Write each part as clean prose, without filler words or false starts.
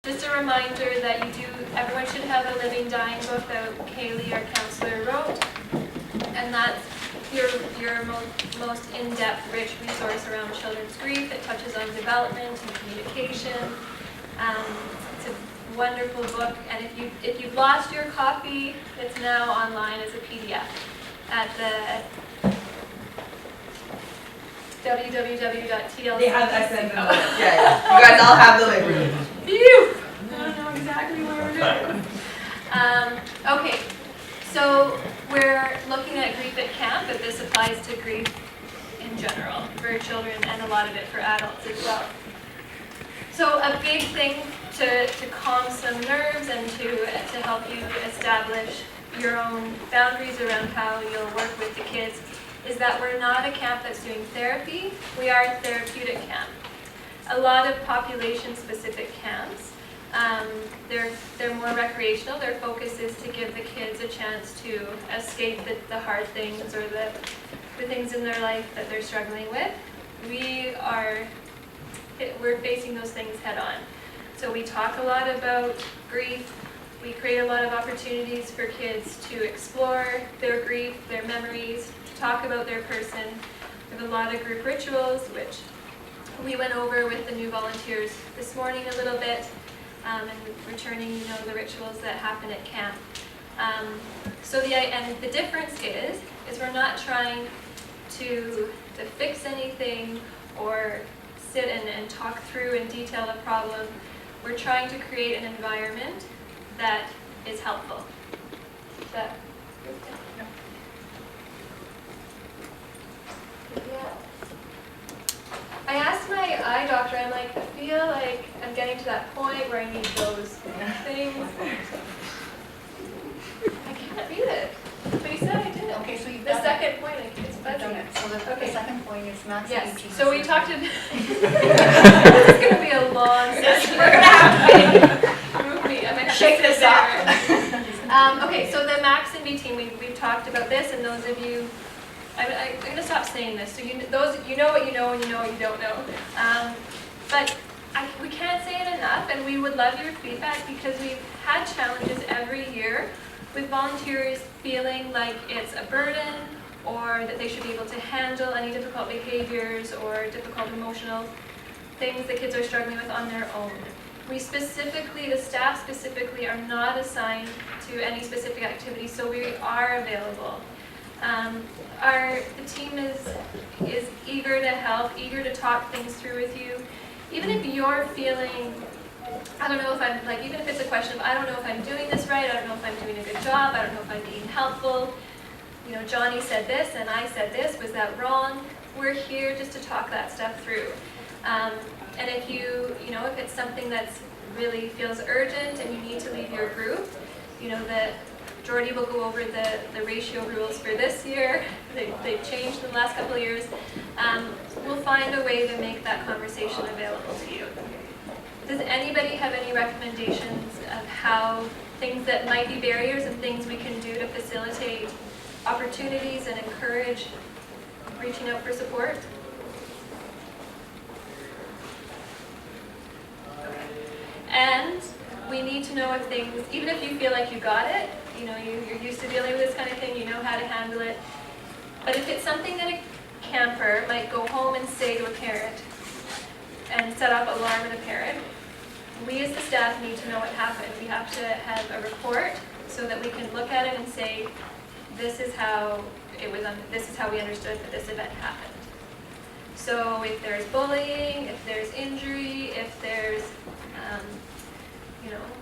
Just a reminder that everyone should have a Living Dying book that Kaylee, our counselor, wrote. And that's your most in-depth, rich resource around children's grief. It touches on development and communication. It's a wonderful book. And if you've lost your copy, it's now online as a PDF at the www.tlc. They have that sent them. Yeah. You guys all have the link. Phew! I don't know exactly where it is. Okay, so we're looking at grief at camp, but this applies to grief in general for children and a lot of it for adults as well. So a big thing to calm some nerves and to help you establish your own boundaries around how you'll work with the kids is that we're not a camp that's doing therapy. We are a therapeutic camp. A lot of population-specific camps, they're more recreational. Their focus is to give the kids a chance to escape the hard things or the things in their life that they're struggling with. We're facing those things head on. So we talk a lot about grief. We create a lot of opportunities for kids to explore their grief, their memories, to talk about their person. We have a lot of group rituals, which we went over with the new volunteers this morning a little bit, and returning, the rituals that happen at camp. And the difference is we're not trying to fix anything or sit and talk through in detail a problem. We're trying to create an environment that is helpful. Is that good? Yeah. I asked my eye doctor, I'm like, I feel like I'm getting to that point where I need those things. I can't read it. But he said I did. Okay, so you've The done second point, it's done fuzzy. it. So the second point is max Yes, EG. so we talked about, this is going to be a long session. We're going to have to move me. I'm going to Shake this up. Okay, so the max and B team, we've talked about this, and those of you, I'm going to stop saying this. So you know what you know and you know what you don't know. But we can't say it enough, and we would love your feedback because we've had challenges every year with volunteers feeling like it's a burden or that they should be able to handle any difficult behaviors or difficult emotional things that kids are struggling with on their own. The staff specifically, are not assigned to any specific activity, so we are available. The team is eager to help, eager to talk things through with you. Even if you're feeling, I don't know if I'm, even if it's a question of, I don't know if I'm doing this right, I don't know if I'm doing a good job, I don't know if I'm being helpful, Johnny said this and I said this, was that wrong? We're here just to talk that stuff through. And if if it's something that's really feels urgent and you need to leave your group, that Jordy will go over the ratio rules for this year. They've changed in the last couple of years. We'll find a way to make that conversation available to you. Does anybody have any recommendations of how things that might be barriers and things we can do to facilitate opportunities and encourage reaching out for support? And we need to know if things, even if you feel like you got it, you're used to dealing with this kind of thing, you know how to handle it. But if it's something that a camper might go home and say to a parent and set off alarm in a parent, we as the staff need to know what happened. We have to have a report so that we can look at it and say, this is how this is how we understood that this event happened. So if there's bullying, if there's injury, if there's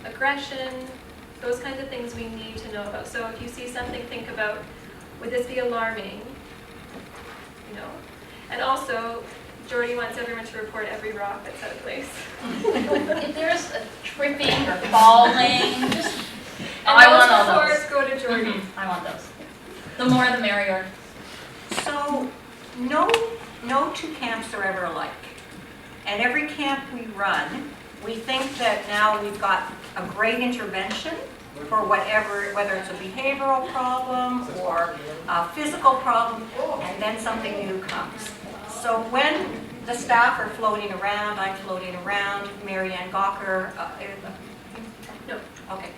aggression, those kinds of things we need to know about. So if you see something, think about, would this be alarming? And also, Jordy wants everyone to report every rock that's out of place. If there's a tripping or falling, just And want those all reports go to Jordy. I want those. The more the merrier. So no two camps are ever alike. And every camp we run, we think that now we've got a great intervention for whatever, whether it's a behavioral problem or a physical problem, and then something new comes. So when the staff are floating around, I'm floating around, Mary Ann Gawker. No. Okay.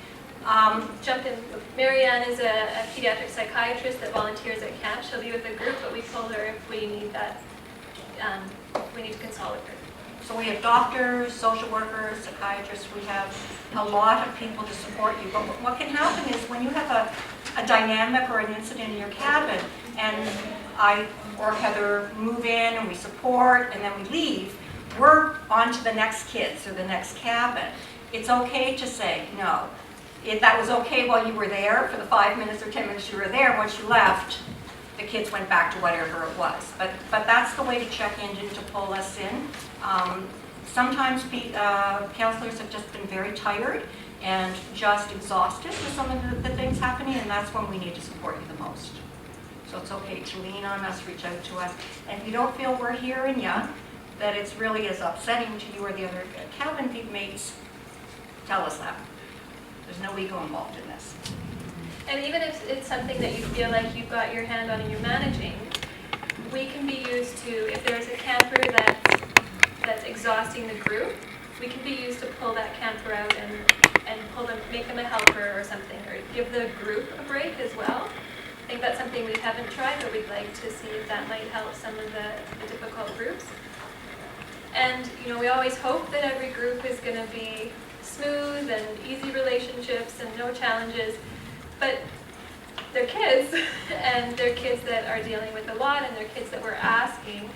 Jump in. Marianne is a pediatric psychiatrist that volunteers at camp. She'll be with the group, but we told her if we need that, we need to consult with her. So we have doctors, social workers, psychiatrists, we have a lot of people to support you. But what can happen is when you have a dynamic or an incident in your cabin, and I or Heather move in and we support and then we leave, we're on to the next kids or the next cabin. It's okay to say no. If that was okay while you were there for the 5 minutes or 10 minutes you were there, once you left, the kids went back to whatever it was. But that's the way to check in and to pull us in. Sometimes counselors have just been very tired and just exhausted with some of the things happening, and that's when we need to support you the most. So it's okay to lean on us, reach out to us. And if you don't feel we're hearing you, that it's really as upsetting to you or the other cabin mates, tell us that. There's no ego involved in this. And even if it's something that you feel like you've got your hand on and you're managing, we can be used to, if there's a camper that's exhausting the group, we can be used to pull that camper out and pull them, make them a helper or something, or give the group a break as well. I think that's something we haven't tried, but we'd like to see if that might help some of the difficult groups. And we always hope that every group is going to be smooth and easy relationships and no challenges, but they're kids, and they're kids that are dealing with a lot, and they're kids that we're asking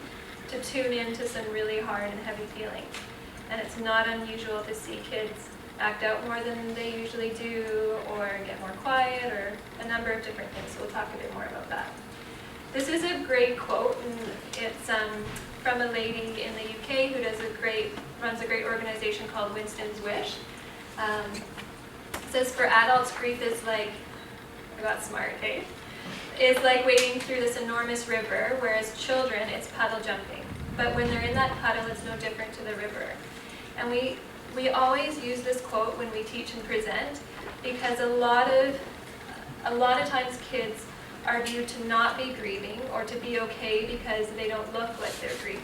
to tune into some really hard and heavy feelings. And it's not unusual to see kids act out more than they usually do, or get more quiet, or a number of different things. So we'll talk a bit more about that. This is a great quote, and it's from a lady in the UK who runs a great organization called Winston's Wish. It says, for adults, grief is like, I got smart, eh? Is like wading through this enormous river, whereas children, it's puddle jumping. But when they're in that puddle, it's no different to the river. And we always use this quote when we teach and present, because a lot of times kids are viewed to not be grieving or to be okay because they don't look like they're grieving.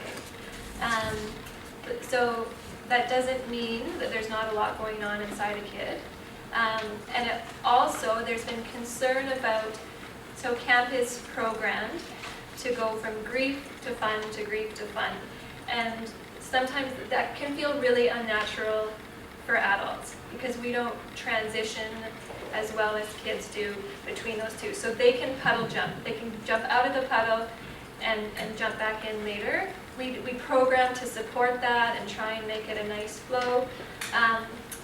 So that doesn't mean that there's not a lot going on inside a kid. And also there's been concern about, so camp is programmed to go from grief to fun to grief to fun. And sometimes that can feel really unnatural for adults because we don't transition as well as kids do between those two. So they can puddle jump. They can jump out of the puddle and jump back in later. We program to support that and try and make it a nice flow.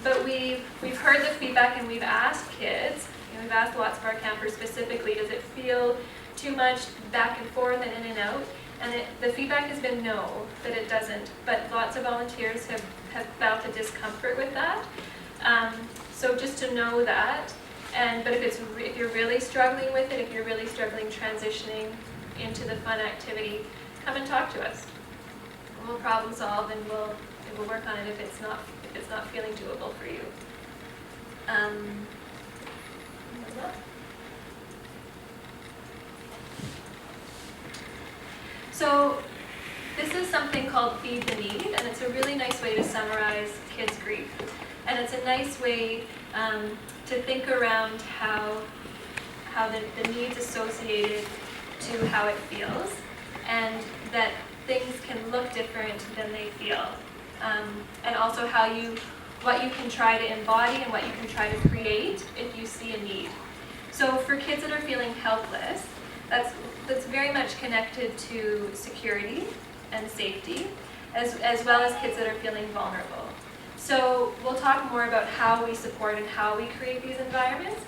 But we've heard the feedback and we've asked kids, we've asked lots of our campers specifically, does it feel too much back and forth and in and out? And the feedback has been no, that it doesn't. But lots of volunteers have felt a discomfort with that. So just to know that. But if you're really struggling with it, if you're really struggling transitioning into the fun activity, come and talk to us. We'll problem solve and we'll work on it if it's not feeling doable for you. So this is something called Feed the Need, and it's a really nice way to summarize kids' grief. And it's a nice way to think around how the needs associated to how it feels, and that things can look different than they feel. And also what you can try to embody and what you can try to create if you see a need. So for kids that are feeling helpless, that's very much connected to security and safety, as well as kids that are feeling vulnerable. So we'll talk more about how we support and how we create these environments.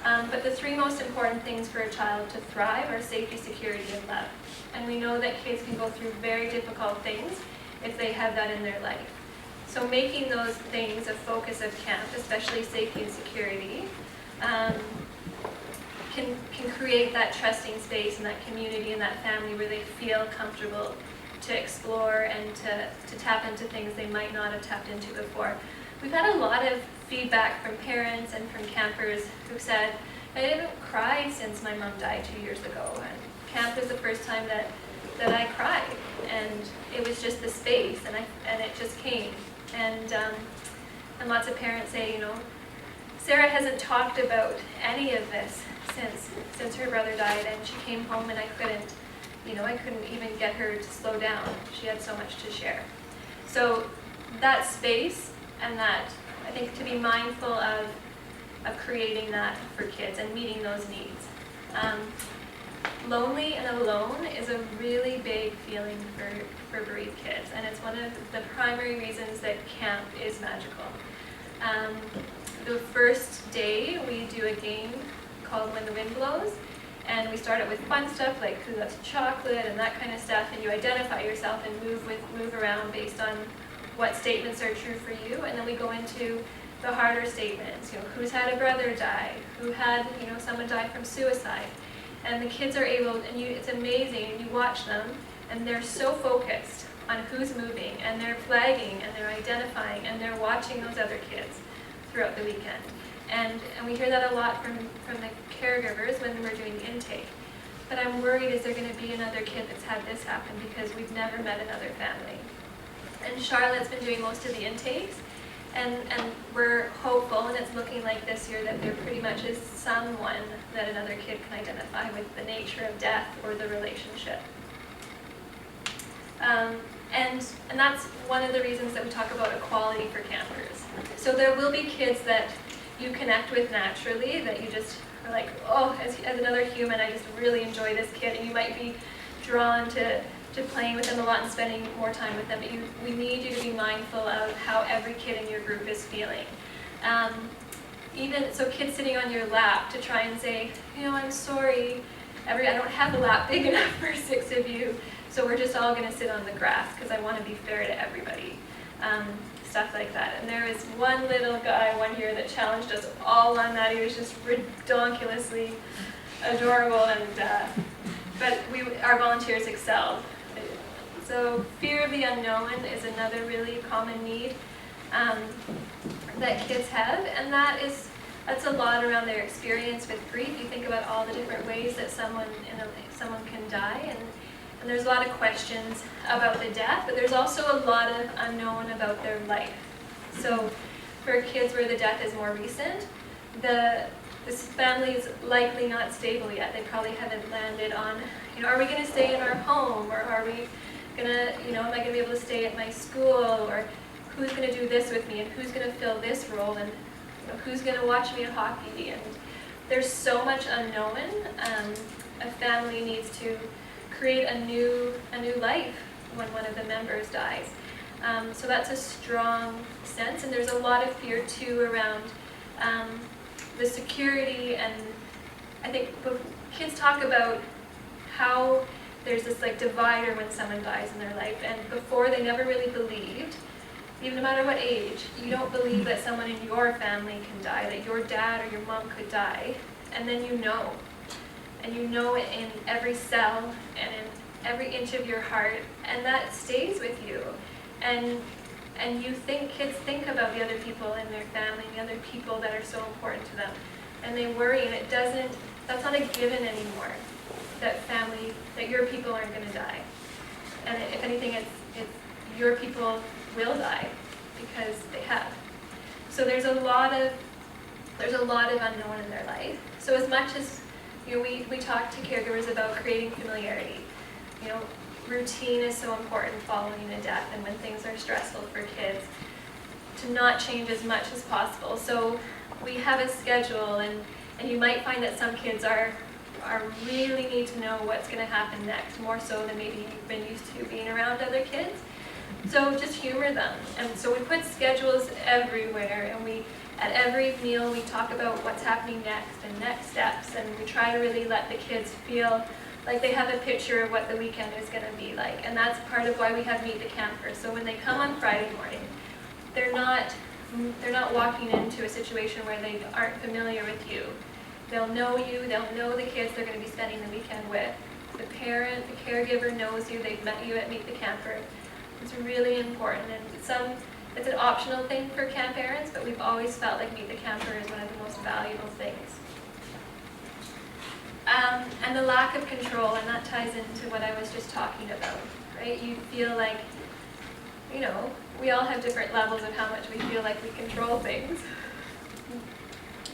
But the three most important things for a child to thrive are safety, security, and love. And we know that kids can go through very difficult things if they have that in their life. So making those things a focus of camp, especially safety and security, can create that trusting space and that community and that family where they feel comfortable to explore and to tap into things they might not have tapped into before. We've had a lot of feedback from parents and from campers who said, I didn't cry since my mom died 2 years ago. And camp is the first time that that I cried, and it was just the space, and it just came. And lots of parents say, Sarah hasn't talked about any of this since her brother died, and she came home and I couldn't even get her to slow down. She had so much to share. So that space, and that, I think, to be mindful of creating that for kids and meeting those needs. Lonely and alone is a really big feeling for bereaved kids, and it's one of the primary reasons that camp is magical. The first day we do a game called When the Wind Blows, and we start it with fun stuff like who loves chocolate and that kind of stuff, and you identify yourself and move around based on what statements are true for you, and then we go into the harder statements, who's had a brother die, who had, someone die from suicide. And the kids are able, and it's amazing, and you watch them, and they're so focused on who's moving, and they're flagging, and they're identifying, and they're watching those other kids throughout the weekend. And we hear that a lot from the caregivers when we're doing the intake. But I'm worried, is there going to be another kid that's had this happen, because we've never met another family. And Charlotte's been doing most of the intakes, and we're hopeful, and it's looking like this year that there pretty much is someone that another kid can identify with the nature of death or the relationship. And that's one of the reasons that we talk about equality for campers. So there will be kids that you connect with naturally, that you just are like, oh, as another human, I just really enjoy this kid, and you might be drawn to playing with them a lot and spending more time with them, but we need you to be mindful of how every kid in your group is feeling. Even so, kids sitting on your lap to try and say, I'm sorry, I don't have a lap big enough for 6 of you, so we're just all going to sit on the grass because I want to be fair to everybody. Stuff like that. And there was one little guy one year that challenged us all on that. He was just ridiculously adorable, and but our volunteers excelled. So fear of the unknown is another really common need that kids have, and that's a lot around their experience with grief. You think about all the different ways that someone can die, and there's a lot of questions about the death, but there's also a lot of unknown about their life. So for kids where the death is more recent, this family is likely not stable yet. They probably haven't landed on, are we going to stay in our home, or are we going to, am I going to be able to stay at my school, or who's going to do this with me, and who's going to fill this role, and who's going to watch me at hockey. And there's so much unknown. A family needs to create a new life when one of the members dies. So that's a strong sense, and there's a lot of fear too around the security. And I think kids talk about how there's this divider when someone dies in their life, and before they never really believed, even no matter what age, you don't believe that someone in your family can die, that your dad or your mom could die, and then and you know it in every cell and in every inch of your heart, and that stays with you. And kids think about the other people in their family, the other people that are so important to them, and they worry, and that's not a given anymore, that your people aren't going to die. And if anything, it's your people will die because they have. So there's a lot of unknown in their life. So as much as we talk to caregivers about creating familiarity. Routine is so important following a death, and when things are stressful for kids, to not change as much as possible. So we have a schedule, and you might find that some kids are really need to know what's going to happen next, more so than maybe you've been used to being around other kids. So just humor them. And so we put schedules everywhere, and at every meal we talk about what's happening next and next steps, and we try to really let the kids feel like they have a picture of what the weekend is going to be like. And that's part of why we have Meet the Camper. So when they come on Friday morning, they're not walking into a situation where they aren't familiar with you. They'll know you, they'll know the kids they're going to be spending the weekend with. The parent, the caregiver knows you, they've met you at Meet the Camper. It's really important, and it's an optional thing for camp parents, but we've always felt like Meet the Camper is one of the most valuable things. And the lack of control, and that ties into what I was just talking about, right? You feel like, you know, we all have different levels of how much we feel like we control things.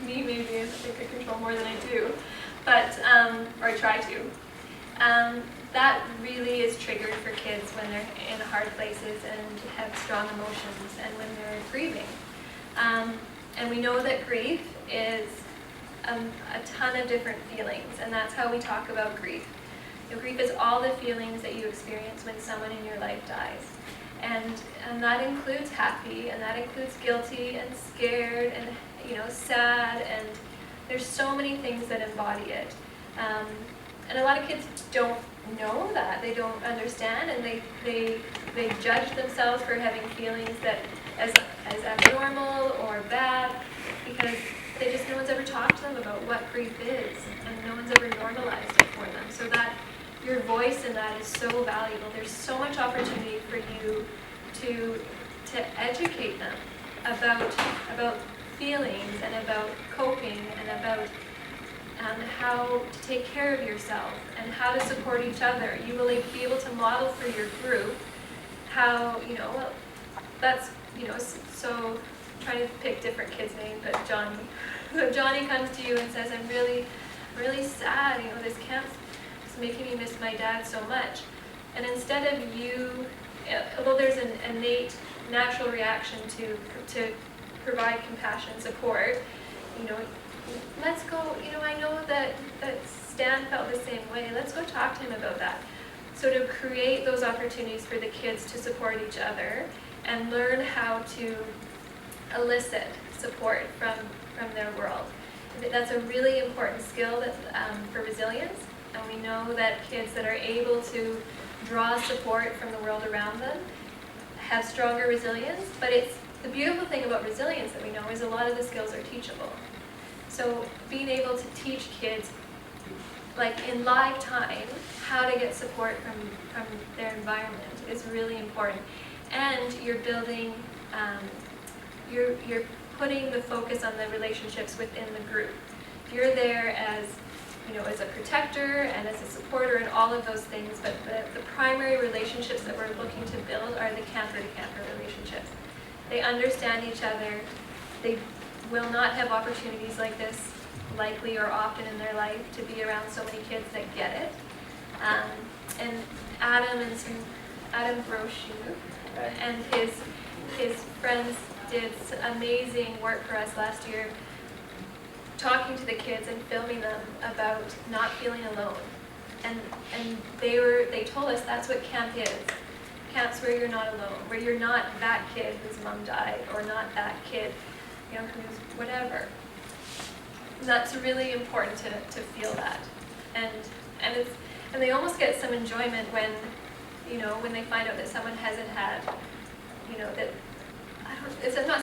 Me, maybe, I think I control more than I do, but, or I try to. That really is triggered for kids when they're in hard places and have strong emotions and when they're grieving. And we know that grief is a ton of different feelings, and that's how we talk about grief. You know, grief is all the feelings that you experience when someone in your life dies. And that includes happy, and that includes guilty and scared and, you know, sad, and there's so many things that embody it. And a lot of kids don't know that, they don't understand, and they judge themselves for having feelings that as abnormal or bad, because no one's ever talked to them about what grief is, and no one's ever normalized it for them. So that your voice in that is so valuable. There's so much opportunity for you to educate them about feelings and about coping and about how to take care of yourself and how to support each other. You will be able to model for your group how, you know, well, that's, you know, so I'm trying to pick different kids' names, but Johnny. So Johnny comes to you and says, I'm really sad, you know, this camp's making me miss my dad so much. And instead of you, although there's an innate natural reaction to provide compassion, support, you know, let's go, you know, I know that Stan felt the same way, let's go talk to him about that. So to create those opportunities for the kids to support each other and learn how to elicit support from their world. That's a really important skill that, for resilience, and we know that kids that are able to draw support from the world around them have stronger resilience, but it's the beautiful thing about resilience that we know is a lot of the skills are teachable. So being able to teach kids, like in live time, how to get support from their environment is really important. And you're building, you're putting the focus on the relationships within the group. You're there as, you know, as a protector and as a supporter and all of those things, but the primary relationships that we're looking to build are the camper-to-camper relationships. They understand each other. They will not have opportunities like this likely or often in their life to be around so many kids that get it. And Adam Brochu and his friends did amazing work for us last year, talking to the kids and filming them about not feeling alone. And they told us that's what camp is. Camp's where you're not alone, where you're not that kid whose mom died, or not that kid, you know, who's whatever. And that's really important to feel that. And they almost get some enjoyment when, you know, when they find out that someone hasn't had, you know, that, I'm not